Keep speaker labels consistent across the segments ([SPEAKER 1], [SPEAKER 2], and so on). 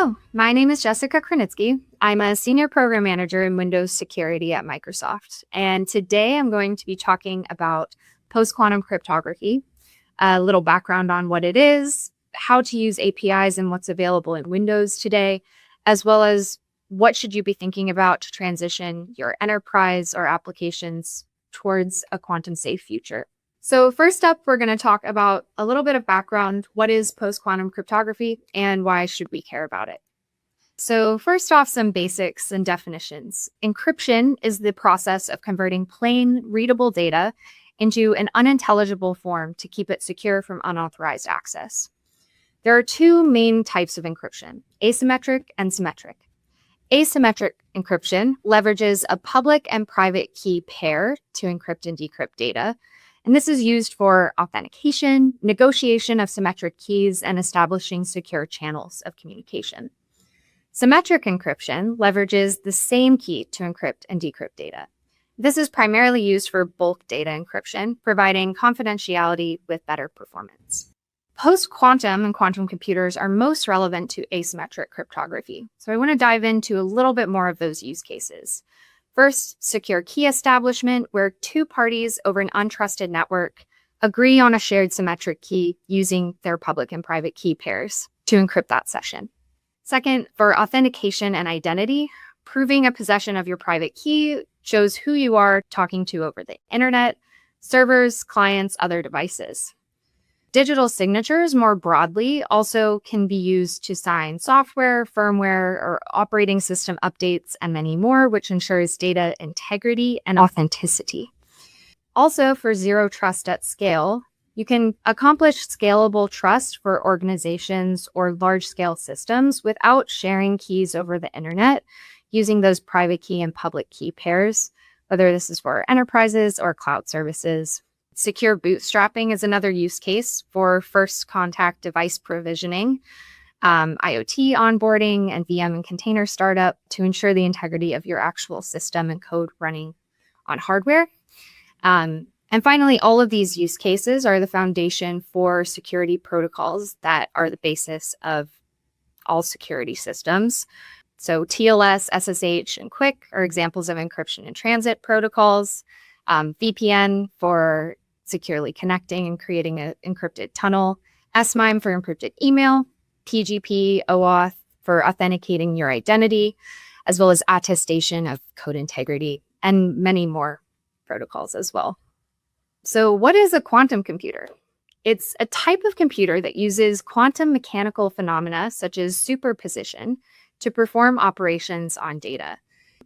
[SPEAKER 1] Hello, my name is Jessica Krenitsky. I'm a senior program manager in Windows security at Microsoft. And today I'm going to be talking about post-quantum cryptography, a little background on what it is, how to use APIs and what's available in Windows today, as well as what should you be thinking about to transition your enterprise or applications towards a quantum safe future. So first up, we're going to talk about a little bit of background. What is post-quantum cryptography and why should we care about it? So first off, some basics and definitions. Encryption is the process of converting plain, readable data into an unintelligible form to keep it secure from unauthorized access. There are two main types of encryption, asymmetric and symmetric. Asymmetric encryption leverages a public and private key pair to encrypt and decrypt data. And this is used for authentication, negotiation of symmetric keys, and establishing secure channels of communication. Symmetric encryption leverages the same key to encrypt and decrypt data. This is primarily used for bulk data encryption, providing confidentiality with better performance. Post-quantum and quantum computers are most relevant to asymmetric cryptography. So I want to dive into a little bit more of those use cases. First, secure key establishment, where two parties over an untrusted network agree on a shared symmetric key using their public and private key pairs to encrypt that session. Second, for authentication and identity, proving a possession of your private key shows who you are talking to over the internet, servers, clients, other devices. Digital signatures, more broadly, also can be used to sign software, firmware, or operating system updates, and many more, which ensures data integrity and authenticity. Also, for zero trust at scale, you can accomplish scalable trust for organizations or large-scale systems without sharing keys over the internet using those private key and public key pairs, whether this is for enterprises or cloud services. Secure bootstrapping is another use case for first contact device provisioning, IoT onboarding, and VM and container startup to ensure the integrity of your actual system and code running on hardware. And finally, all of these use cases are the foundation for security protocols that are the basis of all security systems. So TLS, SSH, and QUIC are examples of encryption in transit protocols. VPN for securely connecting and creating an encrypted tunnel, SMIME for encrypted email, PGP, OAuth for authenticating your identity, as well as attestation of code integrity, and many more protocols as well. So what is a quantum computer? It's a type of computer that uses quantum mechanical phenomena such as superposition to perform operations on data.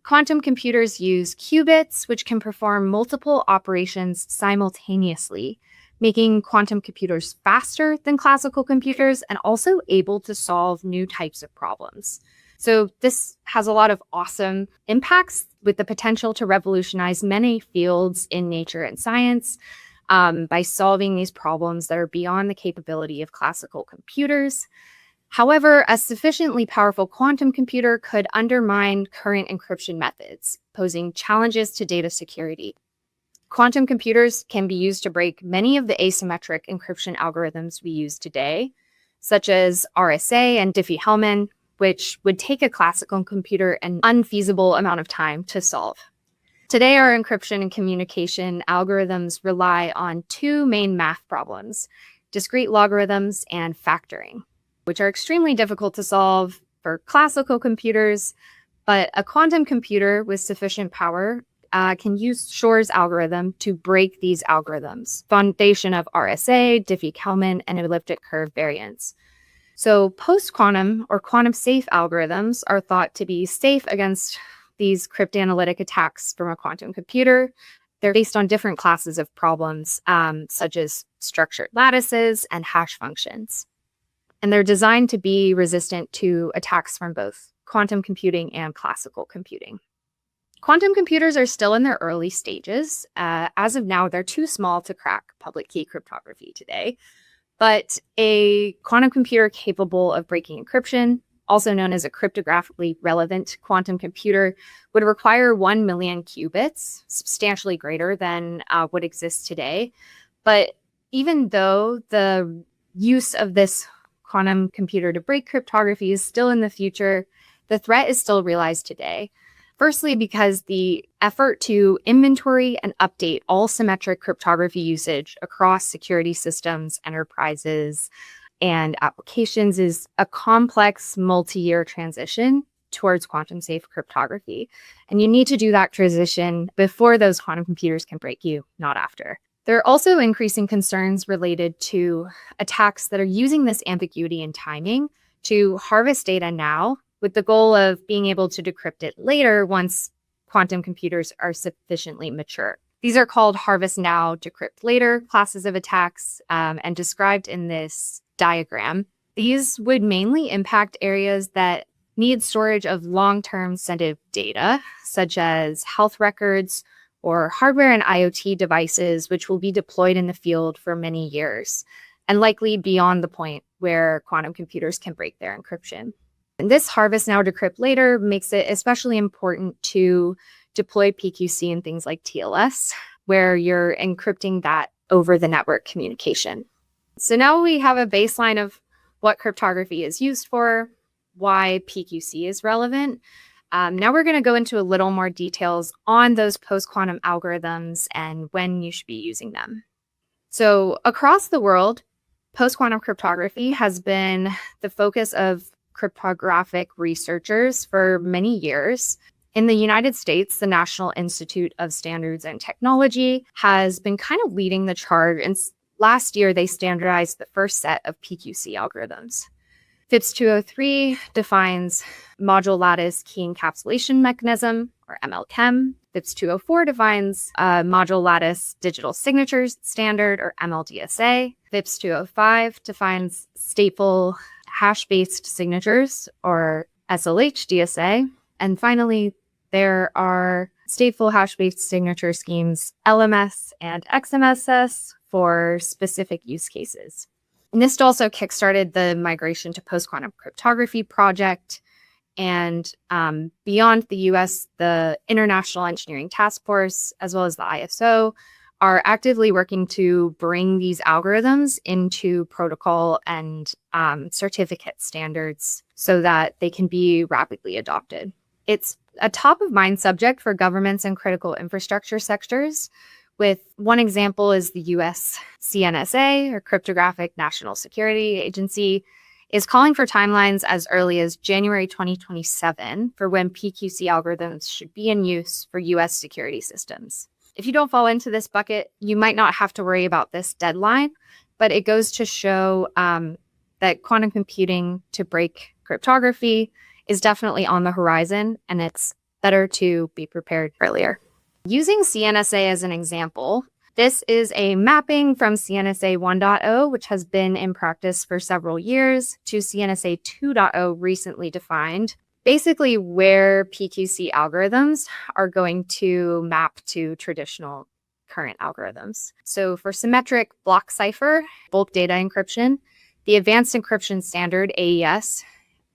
[SPEAKER 1] Quantum computers use qubits, which can perform multiple operations simultaneously, making quantum computers faster than classical computers and also able to solve new types of problems. So this has a lot of awesome impacts with the potential to revolutionize many fields in nature and science by solving these problems that are beyond the capability of classical computers. However, a sufficiently powerful quantum computer could undermine current encryption methods, posing challenges to data security. Quantum computers can be used to break many of the asymmetric encryption algorithms we use today, such as RSA and Diffie-Hellman, which would take a classical computer an unfeasible amount of time to solve. Today, our encryption and communication algorithms rely on two main math problems, discrete logarithms and factoring, which are extremely difficult to solve for classical computers, but a quantum computer with sufficient power can use Shor's algorithm to break these algorithms, foundation of RSA, Diffie-Hellman, and elliptic curve variants. So post-quantum or quantum-safe algorithms are thought to be safe against these cryptanalytic attacks from a quantum computer. They're based on different classes of problems, such as structured lattices and hash functions. And they're designed to be resistant to attacks from both quantum computing and classical computing. Quantum computers are still in their early stages. As of now, they're too small to crack public key cryptography today. But a quantum computer capable of breaking encryption, also known as a cryptographically relevant quantum computer, would require 1 million qubits, substantially greater than what exists today. But even though the use of this quantum computer to break cryptography is still in the future, the threat is still realized today. Firstly, because the effort to inventory and update all symmetric cryptography usage across security systems, enterprises, and applications is a complex multi-year transition towards quantum safe cryptography. And you need to do that transition before those quantum computers can break you, not after. There are also increasing concerns related to attacks that are using this ambiguity in timing to harvest data now with the goal of being able to decrypt it later once quantum computers are sufficiently mature. These are called harvest now, decrypt later classes of attacks, and described in this diagram. These would mainly impact areas that need storage of long-term sensitive data, such as health records or hardware and IoT devices, which will be deployed in the field for many years, and likely beyond the point where quantum computers can break their encryption. And this harvest now, decrypt later makes it especially important to deploy PQC in things like TLS, where you're encrypting that over the network communication. So now we have a baseline of what cryptography is used for, why PQC is relevant. Now we're going to go into a little more details on those post-quantum algorithms and when you should be using them. So across the world, post-quantum cryptography has been the focus of cryptographic researchers for many years. In the United States, the National Institute of Standards and Technology has been kind of leading the charge, and last year they standardized the first set of PQC algorithms. FIPS 203 defines module lattice key encapsulation mechanism, or ML-Chem. FIPS 204 defines module lattice digital signatures standard, or ML-DSA. FIPS 205 defines stateful hash-based signatures, or SLH-DSA. And finally, there are stateful hash-based signature schemes, LMS and XMSS, for specific use cases. NIST also kickstarted the migration to post-quantum cryptography project. And beyond the US, the International Engineering Task Force, as well as the ISO, are actively working to bring these algorithms into protocol and certificate standards so that they can be rapidly adopted. It's a top-of-mind subject for governments and critical infrastructure sectors, with one example is the US CNSA, or Cryptographic National Security Agency, is calling for timelines as early as January 2027 for when PQC algorithms should be in use for US security systems. If you don't fall into this bucket, you might not have to worry about this deadline, but it goes to show that quantum computing to break cryptography is definitely on the horizon, and it's better to be prepared earlier. Using CNSA as an example, this is a mapping from CNSA 1.0, which has been in practice for several years, to CNSA 2.0 recently defined, basically where PQC algorithms are going to map to traditional current algorithms. So for symmetric block cipher, bulk data encryption, the advanced encryption standard, AES,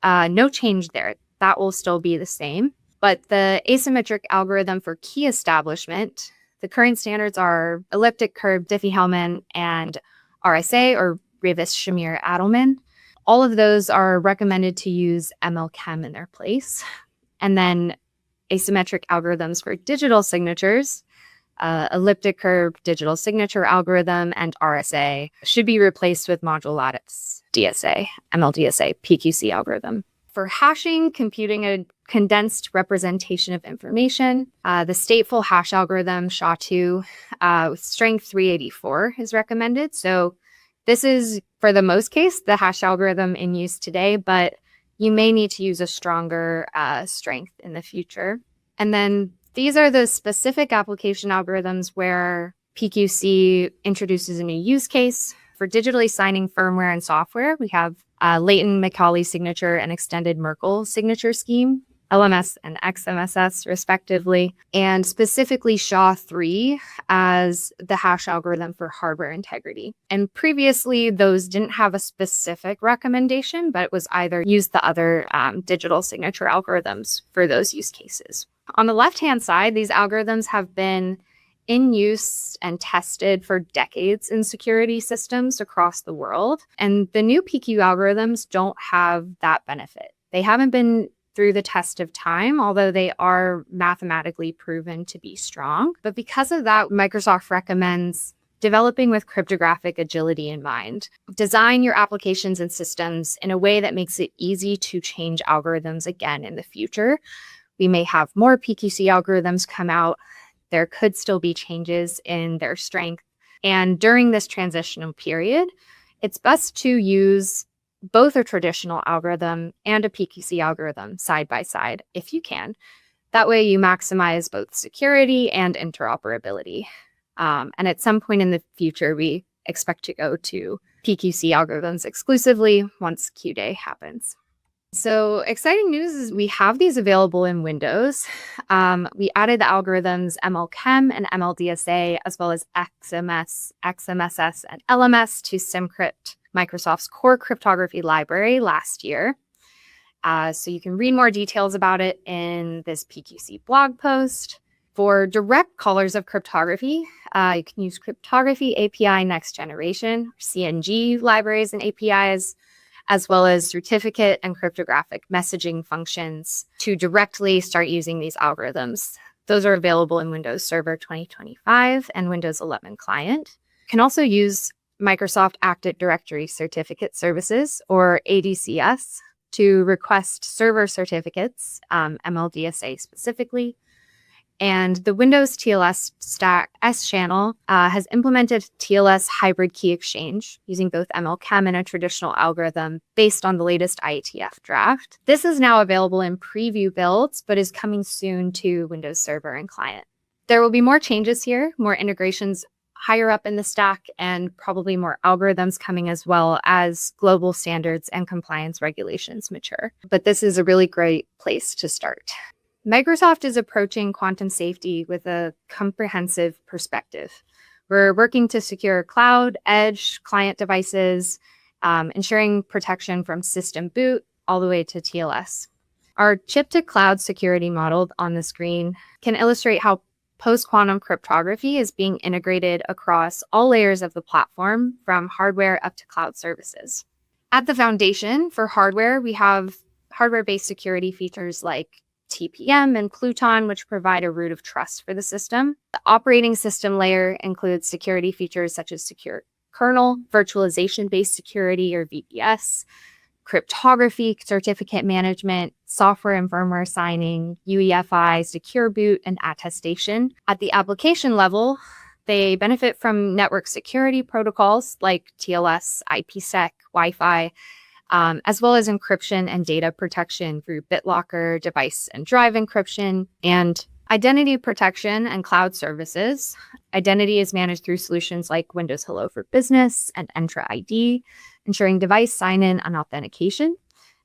[SPEAKER 1] no change there. That will still be the same. But the asymmetric algorithm for key establishment, the current standards are elliptic curve Diffie-Hellman and RSA, or Rivest-Shamir-Adelman. All of those are recommended to use ML-Chem in their place. And then asymmetric algorithms for digital signatures, elliptic curve digital signature algorithm, and RSA should be replaced with module lattice DSA, ML-DSA, PQC algorithm. For hashing, computing a condensed representation of information, the stateful hash algorithm, SHA-2, with strength 384 is recommended. So this is, for the most case, the hash algorithm in use today, but you may need to use a stronger strength in the future. And then these are the specific application algorithms where PQC introduces a new use case. For digitally signing firmware and software, we have latent Macaulay signature and extended Merkle signature scheme, LMS and XMSS respectively, and specifically SHA-3 as the hash algorithm for hardware integrity. And previously, those didn't have a specific recommendation, but it was either use the other digital signature algorithms for those use cases. On the left-hand side, these algorithms have been in use and tested for decades in security systems across the world. And the new PQ algorithms don't have that benefit. They haven't been through the test of time, although they are mathematically proven to be strong. But because of that, Microsoft recommends developing with cryptographic agility in mind. Design your applications and systems in a way that makes it easy to change algorithms again in the future. We may have more PQC algorithms come out. There could still be changes in their strength. And during this transitional period, it's best to use both a traditional algorithm and a PQC algorithm side by side if you can. That way you maximize both security and interoperability. And at some point in the future, we expect to go to PQC algorithms exclusively once Q-Day happens. So exciting news is we have these available in Windows. We added the algorithms ML-Chem and ML-DSA, as well as XMS, XMSS, and LMS to SymCrypt, Microsoft's core cryptography library last year. So you can read more details about it in this PQC blog post. For direct callers of cryptography, you can use Cryptography API Next Generation, CNG libraries and APIs, as well as certificate and cryptographic messaging functions to directly start using these algorithms. Those are available in Windows Server 2025 and Windows 11 Client. You can also use Microsoft Active Directory Certificate Services, or ADCS, to request server certificates, ML-DSA specifically. And the Windows TLS Stack S channel has implemented TLS hybrid key exchange using both ML-Chem and a traditional algorithm based on the latest IETF draft. This is now available in preview builds, but is coming soon to Windows Server and Client. There will be more changes here, more integrations higher up in the stack, and probably more algorithms coming as well as global standards and compliance regulations mature. But this is a really great place to start. Microsoft is approaching quantum safety with a comprehensive perspective. We're working to secure cloud, edge, client devices, ensuring protection from system boot all the way to TLS. Our chip-to-cloud security model on the screen can illustrate how post-quantum cryptography is being integrated across all layers of the platform, from hardware up to cloud services. At the foundation for hardware, we have hardware-based security features like TPM and Pluton, which provide a root of trust for the system. The operating system layer includes security features such as secure kernel, virtualization-based security or VBS, cryptography, certificate management, software and firmware signing, UEFI, secure boot, and attestation. At the application level, they benefit from network security protocols like TLS, IPsec, Wi-Fi, as well as encryption and data protection through BitLocker, device and drive encryption, and identity protection and cloud services. Identity is managed through solutions like Windows Hello for Business and Entra ID, ensuring device sign-in and authentication.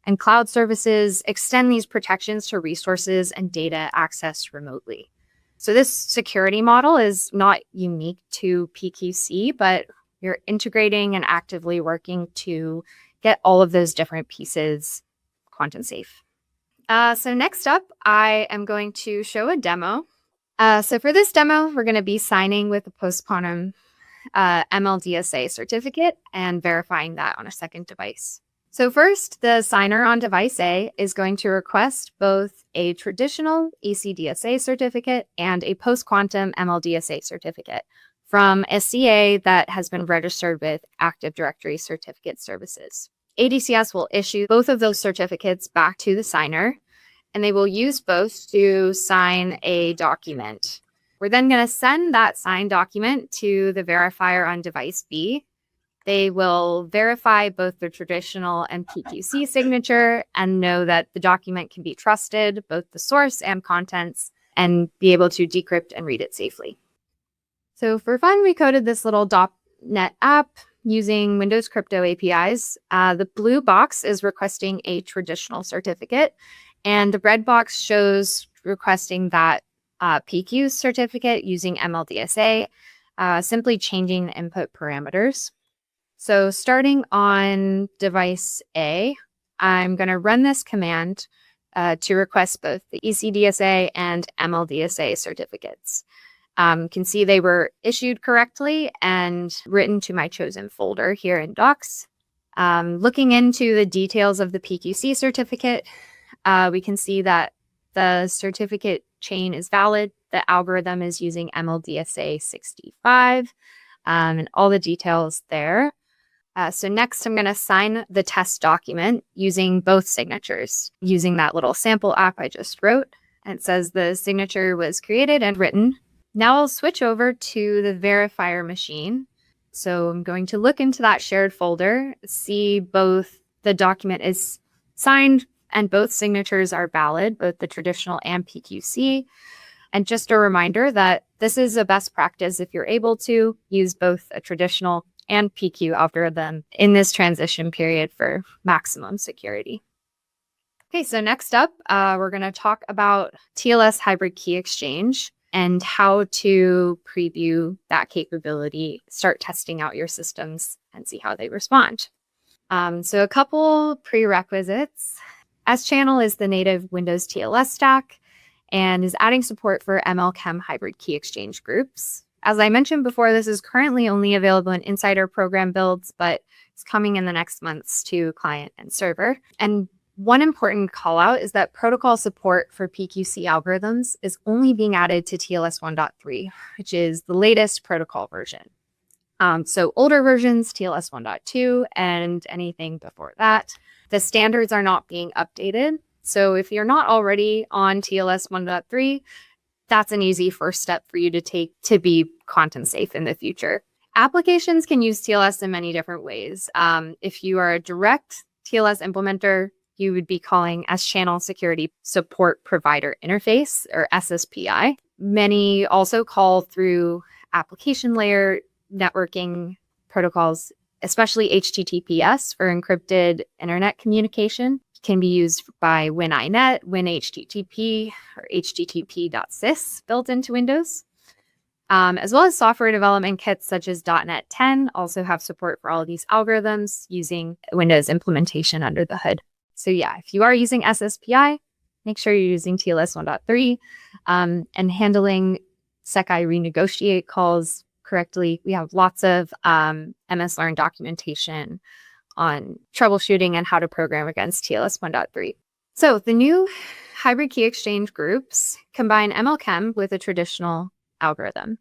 [SPEAKER 1] And cloud services extend these protections to resources and data accessed remotely. So this security model is not unique to PQC, but you're integrating and actively working to get all of those different pieces quantum safe. So next up, I am going to show a demo. So for this demo, we're going to be signing with a post-quantum ML-DSA certificate and verifying that on a second device. So first, the signer on device A is going to request both a traditional ECDSA certificate and a post-quantum ML-DSA certificate from a CA that has been registered with Active Directory Certificate Services. ADCS will issue both of those certificates back to the signer, and they will use both to sign a document. We're then going to send that signed document to the verifier on device B. They will verify both the traditional and PQC signature and know that the document can be trusted, both the source and contents, and be able to decrypt and read it safely. So for fun, we coded this little .NET app using Windows Crypto APIs. The blue box is requesting a traditional certificate, and the red box shows requesting that PQ certificate using ML-DSA, simply changing the input parameters. So starting on device A, I'm going to run this command to request both the ECDSA and ML-DSA certificates. You can see they were issued correctly and written to my chosen folder here in Docs. Looking into the details of the PQC certificate, we can see that the certificate chain is valid. The algorithm is using ML-DSA 65, and all the details there. So next, I'm going to sign the test document using both signatures, using that little sample app I just wrote. And it says the signature was created and written. Now I'll switch over to the verifier machine. So I'm going to look into that shared folder, see both the document is signed and both signatures are valid, both the traditional and PQC. And just a reminder that this is a best practice if you're able to use both a traditional and PQ algorithm in this transition period for maximum security. Okay, so next up, we're going to talk about TLS hybrid key exchange and how to preview that capability, start testing out your systems and see how they respond. So a couple prerequisites. S-Channel is the native Windows TLS stack and is adding support for ML-Chem hybrid key exchange groups. As I mentioned before, this is currently only available in insider program builds, but it's coming in the next months to client and server. And one important call out is that protocol support for PQC algorithms is only being added to TLS 1.3, which is the latest protocol version. So older versions, TLS 1.2 and anything before that, the standards are not being updated. So if you're not already on TLS 1.3, that's an easy first step for you to take to be quantum safe in the future. Applications can use TLS in many different ways. If you are a direct TLS implementer, you would be calling S-Channel Security Support Provider Interface, or SSPI. Many also call through application layer networking protocols, especially HTTPS for encrypted internet communication. Can be used by WinINet, WinHTTP, or HTTP.sys built into Windows, as well as software development kits such as .NET 10 also have support for all of these algorithms using Windows implementation under the hood. So yeah, if you are using SSPI, make sure you're using TLS 1.3 and handling SecI renegotiate calls correctly. We have lots of MS-Learn documentation on troubleshooting and how to program against TLS 1.3. So the new hybrid key exchange groups combine ML-Chem with a traditional algorithm.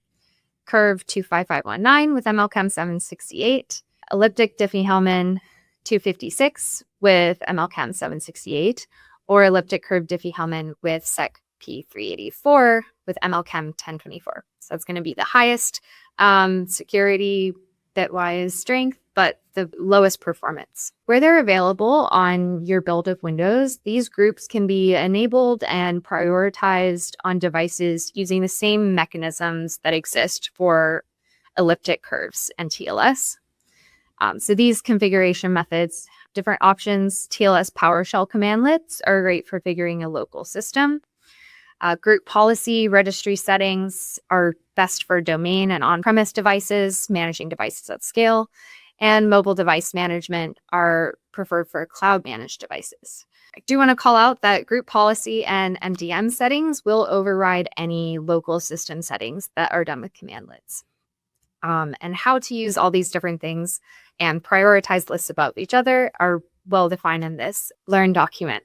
[SPEAKER 1] Curve 25519 with ML-Chem 768, elliptic Diffie-Hellman 256 with ML-Chem 768, or elliptic curve Diffie-Hellman with Sec P384 with ML-Chem 1024. So that's going to be the highest security bitwise strength, but the lowest performance. Where they're available on your build of Windows, these groups can be enabled and prioritized on devices using the same mechanisms that exist for elliptic curves and TLS. So these configuration methods, different options. TLS PowerShell commandlets are great for figuring a local system. Group policy registry settings are best for domain and on-premise devices, managing devices at scale, and mobile device management are preferred for cloud-managed devices. I do want to call out that group policy and MDM settings will override any local system settings that are done with commandlets. And how to use all these different things and prioritize lists above each other are well defined in this Learn document.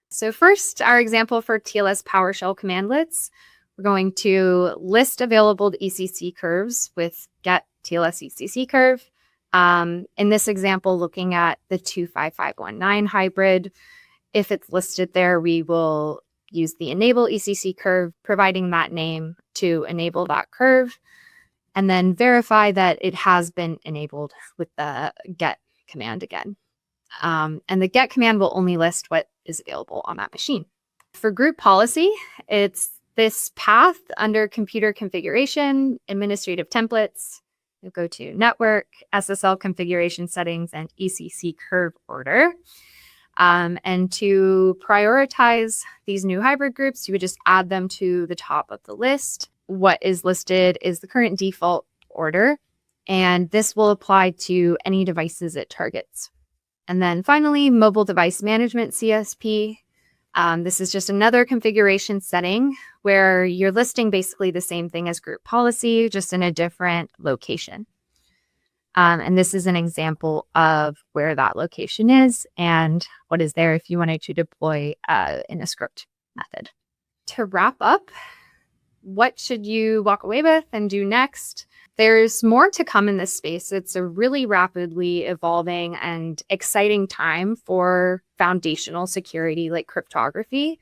[SPEAKER 1] So first, our example for TLS PowerShell commandlets, we're going to list available ECC curves with get TLS ECC curve. In this example, looking at the 25519 hybrid, if it's listed there, we will use the enable ECC curve, providing that name to enable that curve, and then verify that it has been enabled with the get command again. And the get command will only list what is available on that machine. For group policy, it's this path under computer configuration, administrative templates. You'll go to network, SSL configuration settings, and ECC curve order. And to prioritize these new hybrid groups, you would just add them to the top of the list. What is listed is the current default order, and this will apply to any devices it targets. And then finally, mobile device management CSP. This is just another configuration setting where you're listing basically the same thing as group policy, just in a different location. And this is an example of where that location is and what is there if you wanted to deploy in a script method. To wrap up, what should you walk away with and do next? There's more to come in this space. It's a really rapidly evolving and exciting time for foundational security like cryptography.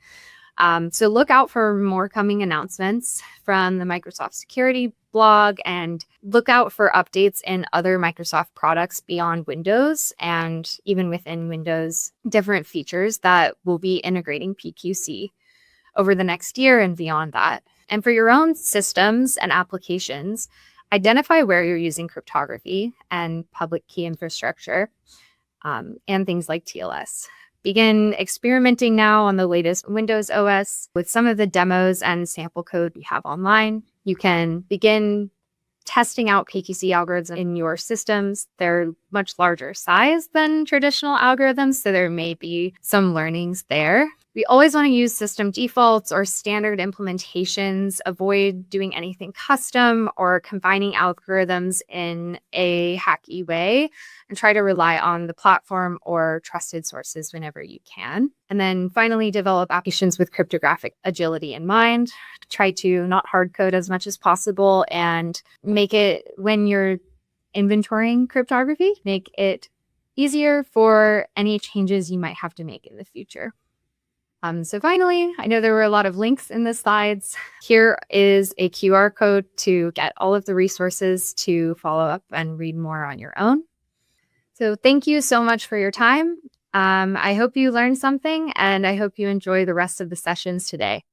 [SPEAKER 1] So look out for more coming announcements from the Microsoft security blog, and look out for updates in other Microsoft products beyond Windows, and even within Windows, different features that will be integrating PQC over the next year and beyond that. And for your own systems and applications, identify where you're using cryptography and public key infrastructure, and things like TLS. Begin experimenting now on the latest Windows OS with some of the demos and sample code we have online. You can begin testing out PQC algorithms in your systems. They're much larger size than traditional algorithms, so there may be some learnings there. We always want to use system defaults or standard implementations, avoid doing anything custom or combining algorithms in a hacky way, and try to rely on the platform or trusted sources whenever you can. And then finally, develop applications with cryptographic agility in mind. Try to not hard code as much as possible and make it, when you're inventorying cryptography, make it easier for any changes you might have to make in the future. So finally, I know there were a lot of links in the slides. Here is a QR code to get all of the resources to follow up and read more on your own. So thank you so much for your time. I hope you learned something, and I hope you enjoy the rest of the sessions today.